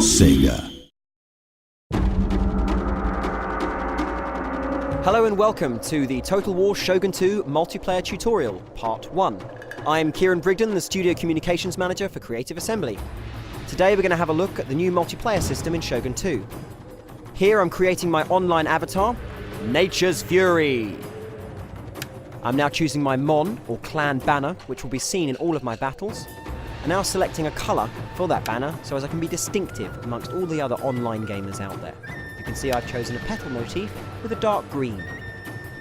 Sega. Hello and welcome to the Total War Shogun 2 multiplayer tutorial, part 1. I'm Kieran Brigden, the Studio Communications Manager for Creative Assembly. Today we're going to have a look at the new multiplayer system in Shogun 2. Here I'm creating my online avatar, Nature's Fury. I'm now choosing my Mon, or clan banner, which will be seen in all of my battles. I'm now selecting a colour for that banner so as I can be distinctive amongst all the other online gamers out there. You can see I've chosen a petal motif with a dark green.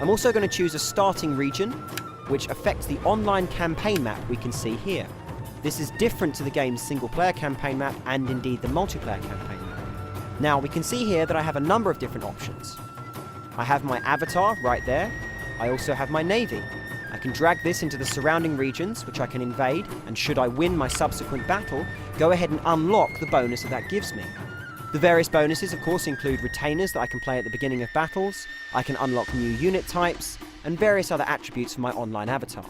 I'm also going to choose a starting region which affects the online campaign map we can see here. This is different to the game's single player campaign map and indeed the multiplayer campaign map. Now we can see here that I have a number of different options. I have my avatar right there. I also have my navy. I can drag this into the surrounding regions, which I can invade, and should I win my subsequent battle, go ahead and unlock the bonus that gives me. The various bonuses, of course, include retainers that I can play at the beginning of battles, I can unlock new unit types, and various other attributes for my online avatar.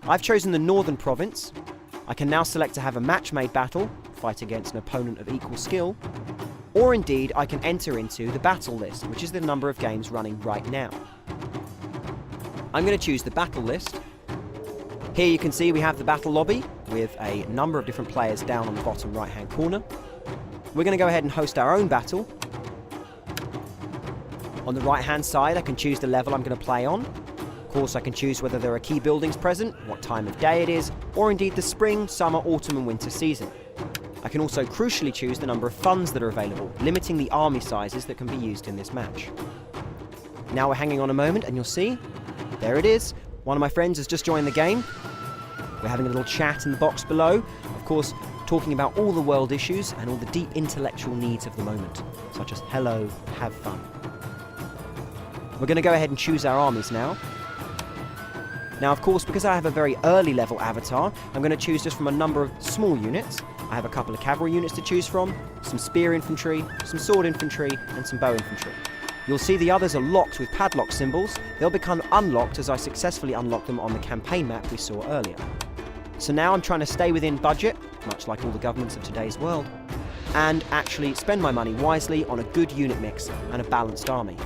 I've chosen the Northern Province. I can now select to have a match-made battle, fight against an opponent of equal skill, or indeed I can enter into the battle list, which is the number of games running right now. I'm going to choose the battle list. Here you can see we have the battle lobby with a number of different players down on the bottom right hand corner. We're going to go ahead and host our own battle. On the right hand side I can choose the level I'm going to play on. Of course I can choose whether there are key buildings present, what time of day it is, or indeed the spring, summer, autumn and winter season. I can also crucially choose the number of funds that are available, limiting the army sizes that can be used in this match. Now we're hanging on a moment and you'll see, there it is. One of my friends has just joined the game. We're having a little chat in the box below. Of course, talking about all the world issues and all the deep intellectual needs of the moment, such as hello, have fun. We're going to go ahead and choose our armies now. Now, of course, because I have a very early level avatar, I'm going to choose just from a number of small units. I have a couple of cavalry units to choose from, some spear infantry, some sword infantry, and some bow infantry. You'll see the others are locked with padlock symbols. They'll become unlocked as I successfully unlock them on the campaign map we saw earlier. So now I'm trying to stay within budget, much like all the governments of today's world, and actually spend my money wisely on a good unit mix and a balanced army.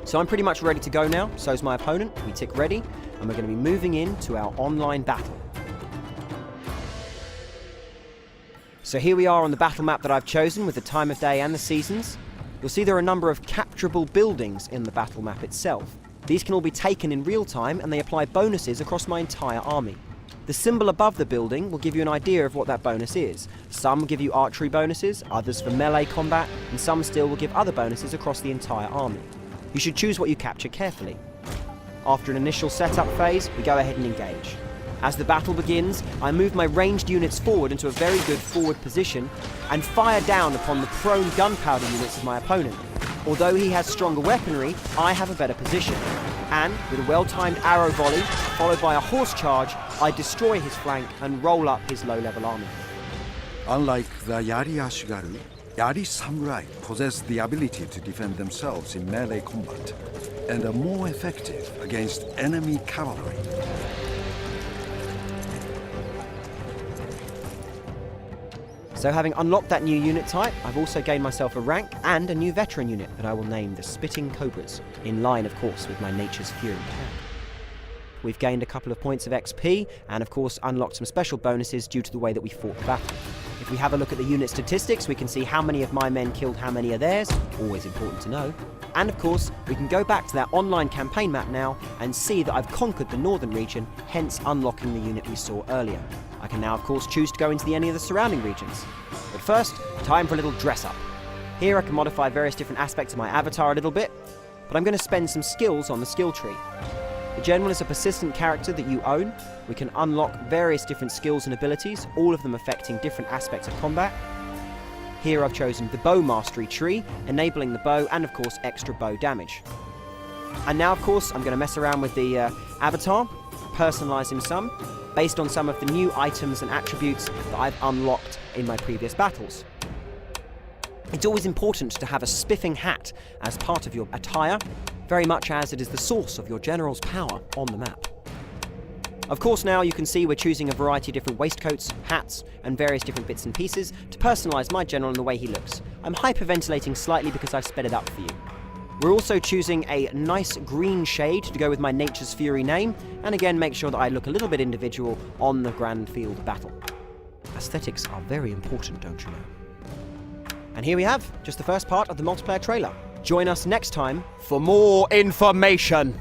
So I'm pretty much ready to go now, so's my opponent. We tick ready, and we're going to be moving into our online battle. So here we are on the battle map that I've chosen with the time of day and the seasons. You'll see there are a number of capturable buildings in the battle map itself. These can all be taken in real time and they apply bonuses across my entire army. The symbol above the building will give you an idea of what that bonus is. Some give you archery bonuses, others for melee combat, and some still will give other bonuses across the entire army. You should choose what you capture carefully. After an initial setup phase, we go ahead and engage. As the battle begins, I move my ranged units forward into a very good forward position and fire down upon the prone gunpowder units of my opponent. Although he has stronger weaponry, I have a better position. And, with a well-timed arrow volley, followed by a horse charge, I destroy his flank and roll up his low-level army. Unlike the Yari Ashigaru, Yari Samurai possess the ability to defend themselves in melee combat and are more effective against enemy cavalry. So having unlocked that new unit type, I've also gained myself a rank and a new veteran unit that I will name the Spitting Cobras, in line of course with my Nature's Fury pack. We've gained a couple of points of XP and of course unlocked some special bonuses due to the way that we fought the battle. If we have a look at the unit statistics, we can see how many of my men killed how many of theirs, always important to know. And of course, we can go back to that online campaign map now and see that I've conquered the northern region, hence unlocking the unit we saw earlier. I can now of course choose to go into any of the surrounding regions. But first, time for a little dress up. Here I can modify various different aspects of my avatar a little bit, but I'm going to spend some skills on the skill tree. The General is a persistent character that you own. We can unlock various different skills and abilities, all of them affecting different aspects of combat. Here I've chosen the Bow Mastery tree, enabling the bow and of course extra bow damage. And now of course I'm going to mess around with the avatar, personalise him some, based on some of the new items and attributes that I've unlocked in my previous battles. It's always important to have a spiffing hat as part of your attire, very much as it is the source of your general's power on the map. Of course, now you can see we're choosing a variety of different waistcoats, hats, and various different bits and pieces to personalise my general and the way he looks. I'm hyperventilating slightly because I've sped it up for you. We're also choosing a nice green shade to go with my Nature's Fury name, and again make sure that I look a little bit individual on the grand field battle. Aesthetics are very important, don't you know? And here we have just the first part of the multiplayer trailer. Join us next time for more information!